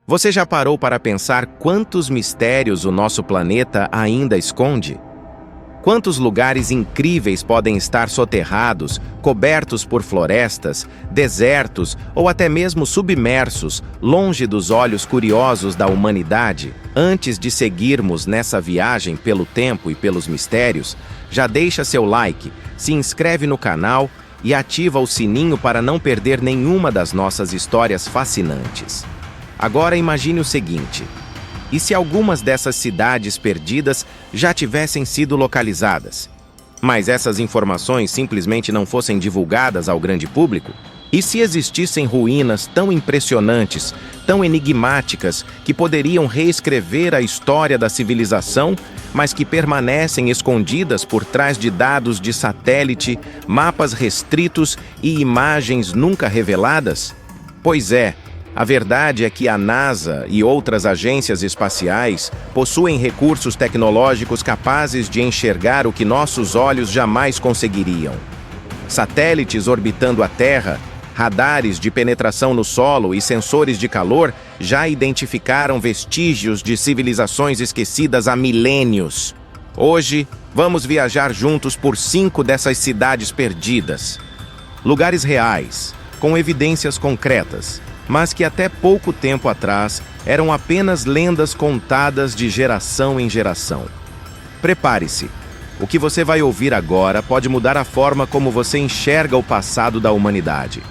Você já parou para pensar quantos mistérios o nosso planeta ainda esconde? Quantos lugares incríveis podem estar soterrados, cobertos por florestas, desertos ou até mesmo submersos, longe dos olhos curiosos da humanidade? Antes de seguirmos nessa viagem pelo tempo e pelos mistérios, já deixa seu like, se inscreve no canal e ativa o sininho para não perder nenhuma das nossas histórias fascinantes. Agora imagine o seguinte: e se algumas dessas cidades perdidas já tivessem sido localizadas, mas essas informações simplesmente não fossem divulgadas ao grande público? E se existissem ruínas tão impressionantes, tão enigmáticas, que poderiam reescrever a história da civilização, mas que permanecem escondidas por trás de dados de satélite, mapas restritos e imagens nunca reveladas? Pois é. A verdade é que a NASA e outras agências espaciais possuem recursos tecnológicos capazes de enxergar o que nossos olhos jamais conseguiriam. Satélites orbitando a Terra, radares de penetração no solo e sensores de calor já identificaram vestígios de civilizações esquecidas há milênios. Hoje, vamos viajar juntos por 5 dessas cidades perdidas. Lugares reais, com evidências concretas, mas que até pouco tempo atrás eram apenas lendas contadas de geração em geração. Prepare-se. O que você vai ouvir agora pode mudar a forma como você enxerga o passado da humanidade.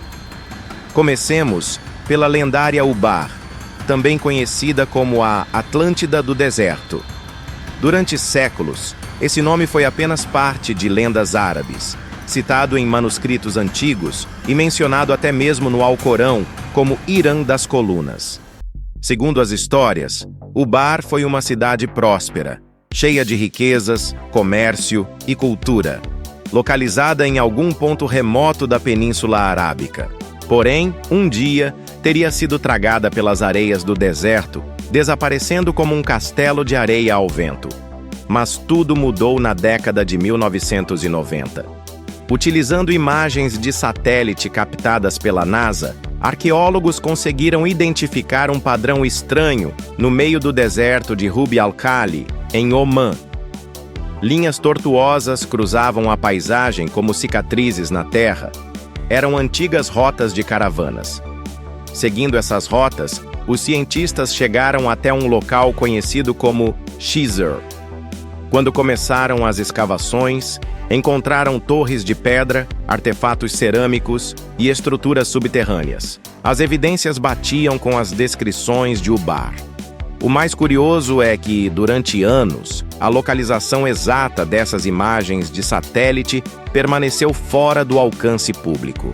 Comecemos pela lendária Ubar, também conhecida como a Atlântida do Deserto. Durante séculos, esse nome foi apenas parte de lendas árabes, citado em manuscritos antigos e mencionado até mesmo no Alcorão como Irã das Colunas. Segundo as histórias, Ubar foi uma cidade próspera, cheia de riquezas, comércio e cultura, localizada em algum ponto remoto da Península Arábica. Porém, um dia, teria sido tragada pelas areias do deserto, desaparecendo como um castelo de areia ao vento. Mas tudo mudou na década de 1990. Utilizando imagens de satélite captadas pela NASA, arqueólogos conseguiram identificar um padrão estranho no meio do deserto de Rub al-Khali, em Omã. Linhas tortuosas cruzavam a paisagem como cicatrizes na terra. Eram antigas rotas de caravanas. Seguindo essas rotas, os cientistas chegaram até um local conhecido como Shizr. Quando começaram as escavações, encontraram torres de pedra, artefatos cerâmicos e estruturas subterrâneas. As evidências batiam com as descrições de Ubar. O mais curioso é que, durante anos, a localização exata dessas imagens de satélite permaneceu fora do alcance público.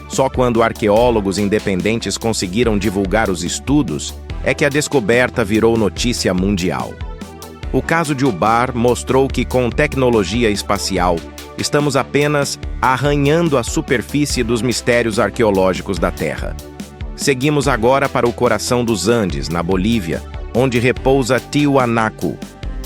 Só quando arqueólogos independentes conseguiram divulgar os estudos é que a descoberta virou notícia mundial. O caso de Ubar mostrou que, com tecnologia espacial, estamos apenas arranhando a superfície dos mistérios arqueológicos da Terra. Seguimos agora para o coração dos Andes, na Bolívia, onde repousa Tiwanaku,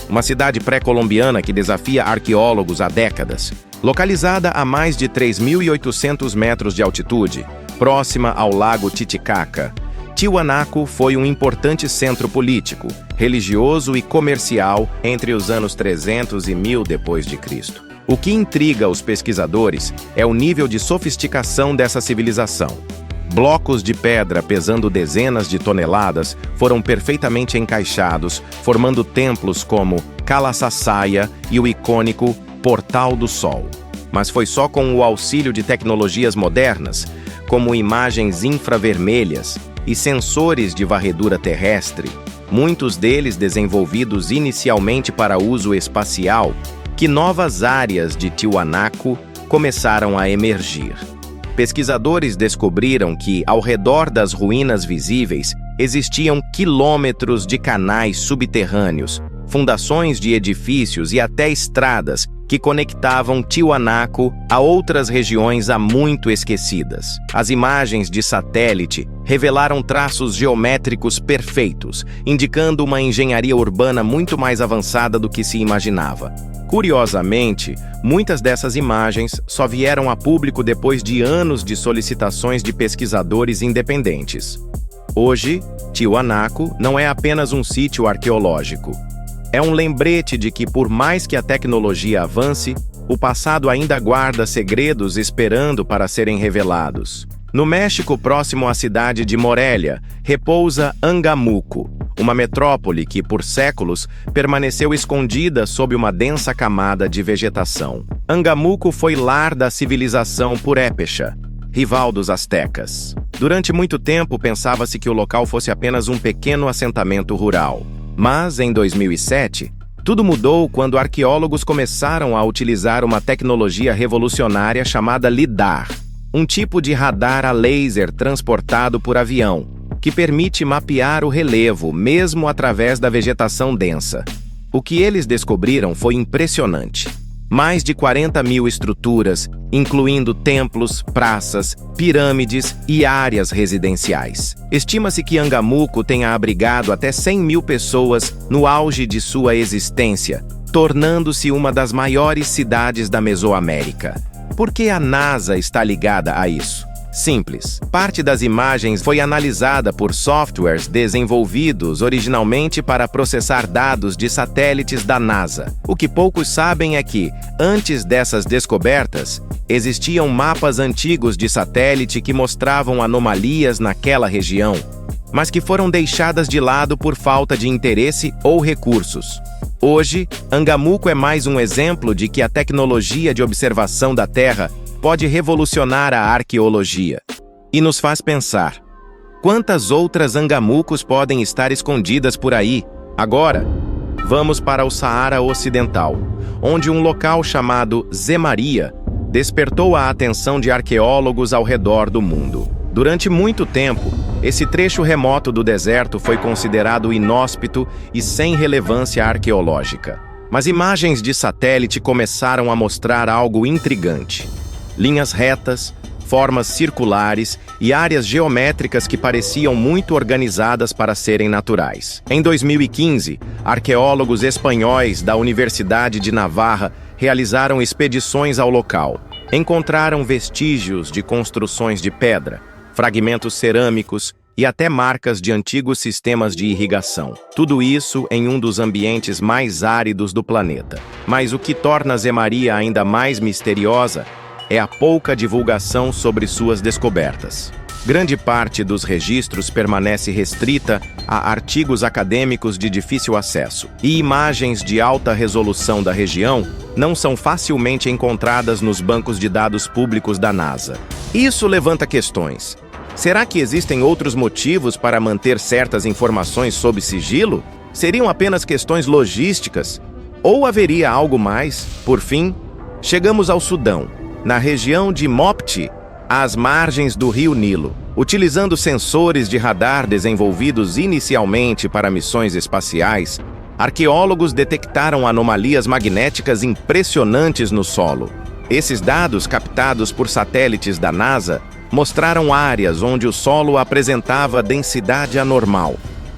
uma cidade pré-colombiana que desafia arqueólogos há décadas. Localizada a mais de 3.800 metros de altitude, próxima ao lago Titicaca, Tiwanaku foi um importante centro político, religioso e comercial entre os anos 300 e 1000 d.C. O que intriga os pesquisadores é o nível de sofisticação dessa civilização. Blocos de pedra pesando dezenas de toneladas foram perfeitamente encaixados, formando templos como Kalasasaya e o icônico Portal do Sol. Mas foi só com o auxílio de tecnologias modernas, como imagens infravermelhas e sensores de varredura terrestre, muitos deles desenvolvidos inicialmente para uso espacial, que novas áreas de Tiwanaku começaram a emergir. Pesquisadores descobriram que, ao redor das ruínas visíveis, existiam quilômetros de canais subterrâneos, fundações de edifícios e até estradas que conectavam Tiwanaku a outras regiões há muito esquecidas. As imagens de satélite revelaram traços geométricos perfeitos, indicando uma engenharia urbana muito mais avançada do que se imaginava. Curiosamente, muitas dessas imagens só vieram a público depois de anos de solicitações de pesquisadores independentes. Hoje, Tiwanaku não é apenas um sítio arqueológico. É um lembrete de que, por mais que a tecnologia avance, o passado ainda guarda segredos esperando para serem revelados. No México, próximo à cidade de Morelia, repousa Angamuco, uma metrópole que, por séculos, permaneceu escondida sob uma densa camada de vegetação. Angamuco foi lar da civilização purépecha, rival dos astecas. Durante muito tempo, pensava-se que o local fosse apenas um pequeno assentamento rural. Mas, em 2007, tudo mudou quando arqueólogos começaram a utilizar uma tecnologia revolucionária chamada LIDAR, um tipo de radar a laser transportado por avião, que permite mapear o relevo, mesmo através da vegetação densa. O que eles descobriram foi impressionante. Mais de 40 mil estruturas, incluindo templos, praças, pirâmides e áreas residenciais. Estima-se que Angamuco tenha abrigado até 100 mil pessoas no auge de sua existência, tornando-se uma das maiores cidades da Mesoamérica. Por que a NASA está ligada a isso? Simples. Parte das imagens foi analisada por softwares desenvolvidos originalmente para processar dados de satélites da NASA. O que poucos sabem é que, antes dessas descobertas, existiam mapas antigos de satélite que mostravam anomalias naquela região, mas que foram deixadas de lado por falta de interesse ou recursos. Hoje, Angamuco é mais um exemplo de que a tecnologia de observação da Terra pode revolucionar a arqueologia. E nos faz pensar, quantas outras Angamucos podem estar escondidas por aí? Agora, vamos para o Saara Ocidental, onde um local chamado Zé Maria despertou a atenção de arqueólogos ao redor do mundo. Durante muito tempo, esse trecho remoto do deserto foi considerado inóspito e sem relevância arqueológica. Mas imagens de satélite começaram a mostrar algo intrigante. Linhas retas, formas circulares e áreas geométricas que pareciam muito organizadas para serem naturais. Em 2015, arqueólogos espanhóis da Universidade de Navarra realizaram expedições ao local. Encontraram vestígios de construções de pedra, fragmentos cerâmicos e até marcas de antigos sistemas de irrigação. Tudo isso em um dos ambientes mais áridos do planeta. Mas o que torna Zé Maria ainda mais misteriosa é a pouca divulgação sobre suas descobertas. Grande parte dos registros permanece restrita a artigos acadêmicos de difícil acesso, e imagens de alta resolução da região não são facilmente encontradas nos bancos de dados públicos da NASA. Isso levanta questões. Será que existem outros motivos para manter certas informações sob sigilo? Seriam apenas questões logísticas? Ou haveria algo mais? Por fim, chegamos ao Sudão, na região de Mopti, às margens do rio Nilo. Utilizando sensores de radar desenvolvidos inicialmente para missões espaciais, arqueólogos detectaram anomalias magnéticas impressionantes no solo. Esses dados, captados por satélites da NASA, mostraram áreas onde o solo apresentava densidade anormal,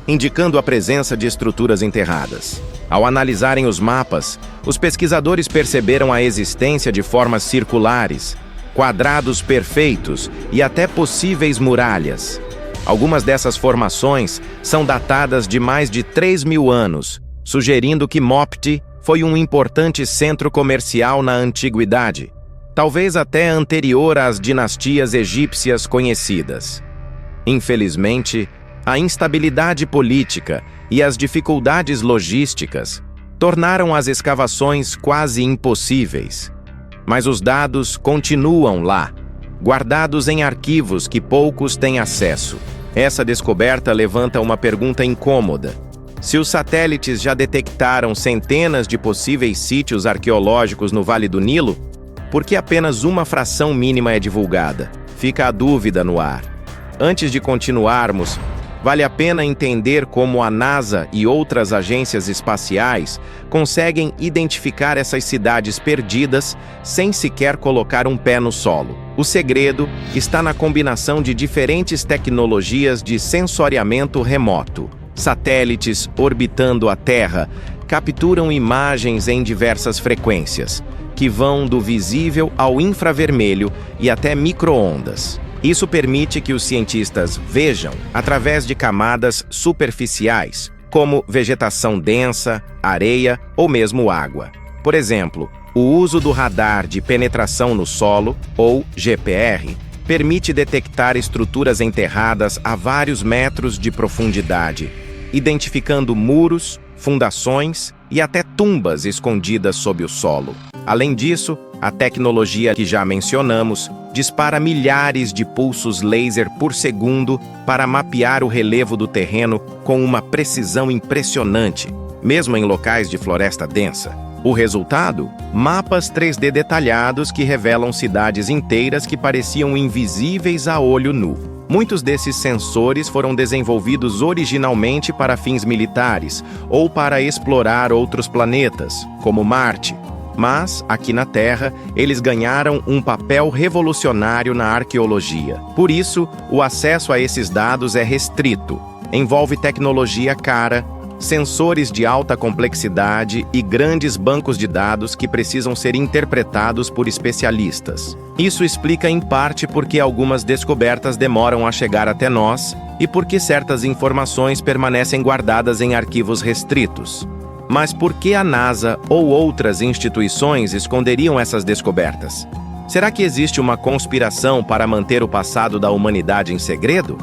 indicando a presença de estruturas enterradas. Ao analisarem os mapas, os pesquisadores perceberam a existência de formas circulares, quadrados perfeitos e até possíveis muralhas. Algumas dessas formações são datadas de mais de 3.000 anos, sugerindo que Mopti foi um importante centro comercial na antiguidade, talvez até anterior às dinastias egípcias conhecidas. Infelizmente, a instabilidade política e as dificuldades logísticas tornaram as escavações quase impossíveis. Mas os dados continuam lá, guardados em arquivos que poucos têm acesso. Essa descoberta levanta uma pergunta incômoda. Se os satélites já detectaram centenas de possíveis sítios arqueológicos no Vale do Nilo, por que apenas uma fração mínima é divulgada? Fica a dúvida no ar. Antes de continuarmos, vale a pena entender como a NASA e outras agências espaciais conseguem identificar essas cidades perdidas sem sequer colocar um pé no solo. O segredo está na combinação de diferentes tecnologias de sensoriamento remoto. Satélites orbitando a Terra capturam imagens em diversas frequências, que vão do visível ao infravermelho e até micro-ondas. Isso permite que os cientistas vejam através de camadas superficiais, como vegetação densa, areia ou mesmo água. Por exemplo, o uso do radar de penetração no solo, ou GPR, permite detectar estruturas enterradas a vários metros de profundidade, identificando muros, fundações e até tumbas escondidas sob o solo. Além disso, a tecnologia que já mencionamos dispara milhares de pulsos laser por segundo para mapear o relevo do terreno com uma precisão impressionante, mesmo em locais de floresta densa. O resultado? Mapas 3D detalhados que revelam cidades inteiras que pareciam invisíveis a olho nu. Muitos desses sensores foram desenvolvidos originalmente para fins militares ou para explorar outros planetas, como Marte. Mas, aqui na Terra, eles ganharam um papel revolucionário na arqueologia. Por isso, o acesso a esses dados é restrito. Envolve tecnologia cara, sensores de alta complexidade e grandes bancos de dados que precisam ser interpretados por especialistas. Isso explica em parte por que algumas descobertas demoram a chegar até nós e por que certas informações permanecem guardadas em arquivos restritos. Mas por que a NASA ou outras instituições esconderiam essas descobertas? Será que existe uma conspiração para manter o passado da humanidade em segredo?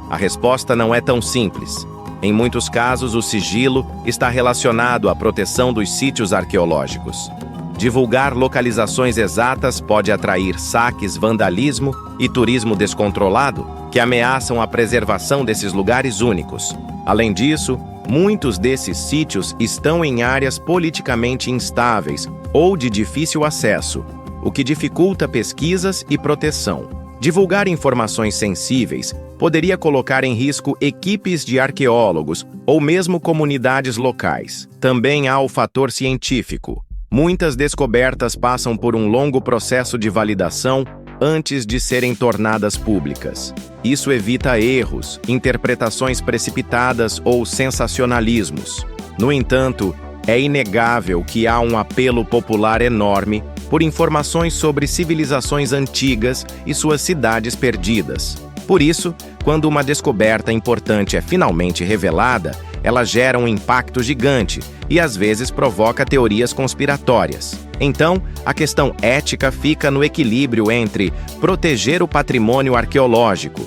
A resposta não é tão simples. Em muitos casos, o sigilo está relacionado à proteção dos sítios arqueológicos. Divulgar localizações exatas pode atrair saques, vandalismo e turismo descontrolado, que ameaçam a preservação desses lugares únicos. Além disso, muitos desses sítios estão em áreas politicamente instáveis ou de difícil acesso, o que dificulta pesquisas e proteção. Divulgar informações sensíveis poderia colocar em risco equipes de arqueólogos ou mesmo comunidades locais. Também há o fator científico. Muitas descobertas passam por um longo processo de validação antes de serem tornadas públicas. Isso evita erros, interpretações precipitadas ou sensacionalismos. No entanto, é inegável que há um apelo popular enorme por informações sobre civilizações antigas e suas cidades perdidas. Por isso, quando uma descoberta importante é finalmente revelada, ela gera um impacto gigante e às vezes provoca teorias conspiratórias. Então, a questão ética fica no equilíbrio entre proteger o patrimônio arqueológico,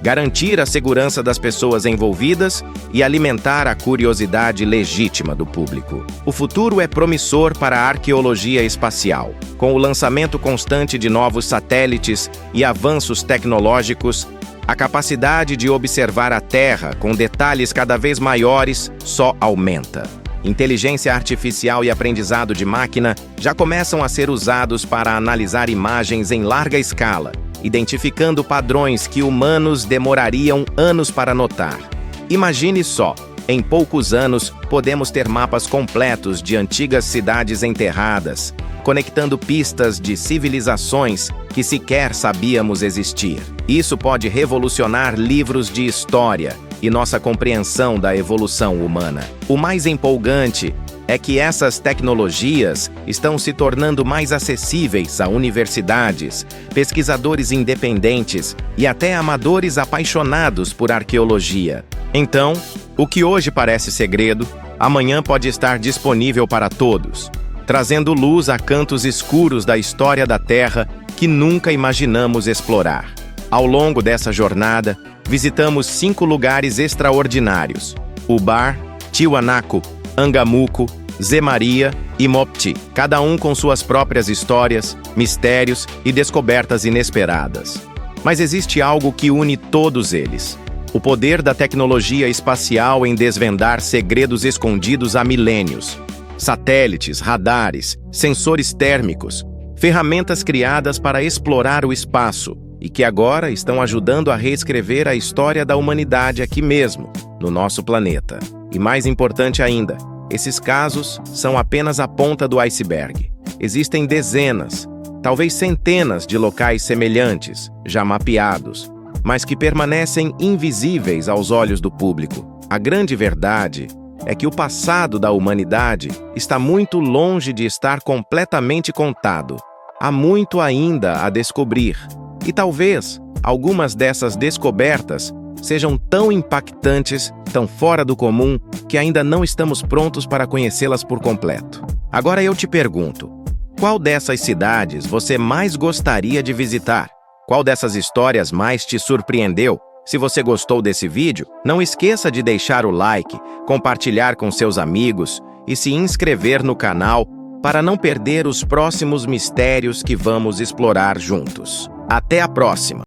garantir a segurança das pessoas envolvidas e alimentar a curiosidade legítima do público. O futuro é promissor para a arqueologia espacial. Com o lançamento constante de novos satélites e avanços tecnológicos, a capacidade de observar a Terra com detalhes cada vez maiores só aumenta. Inteligência artificial e aprendizado de máquina já começam a ser usados para analisar imagens em larga escala, identificando padrões que humanos demorariam anos para notar. Imagine só, em poucos anos podemos ter mapas completos de antigas cidades enterradas, conectando pistas de civilizações que sequer sabíamos existir. Isso pode revolucionar livros de história e nossa compreensão da evolução humana. O mais empolgante é que essas tecnologias estão se tornando mais acessíveis a universidades, pesquisadores independentes e até amadores apaixonados por arqueologia. Então, o que hoje parece segredo, amanhã pode estar disponível para todos, trazendo luz a cantos escuros da história da Terra que nunca imaginamos explorar. Ao longo dessa jornada, visitamos 5 lugares extraordinários: Ubar, Tiwanaku, Angamuco, Zemaria e Mopti, cada um com suas próprias histórias, mistérios e descobertas inesperadas. Mas existe algo que une todos eles: o poder da tecnologia espacial em desvendar segredos escondidos há milênios. Satélites, radares, sensores térmicos, ferramentas criadas para explorar o espaço e que agora estão ajudando a reescrever a história da humanidade aqui mesmo, no nosso planeta. E mais importante ainda, esses casos são apenas a ponta do iceberg. Existem dezenas, talvez centenas de locais semelhantes, já mapeados, mas que permanecem invisíveis aos olhos do público. A grande verdade é que o passado da humanidade está muito longe de estar completamente contado. Há muito ainda a descobrir. E talvez algumas dessas descobertas sejam tão impactantes, tão fora do comum, que ainda não estamos prontos para conhecê-las por completo. Agora eu te pergunto, qual dessas cidades você mais gostaria de visitar? Qual dessas histórias mais te surpreendeu? Se você gostou desse vídeo, não esqueça de deixar o like, compartilhar com seus amigos e se inscrever no canal para não perder os próximos mistérios que vamos explorar juntos. Até a próxima!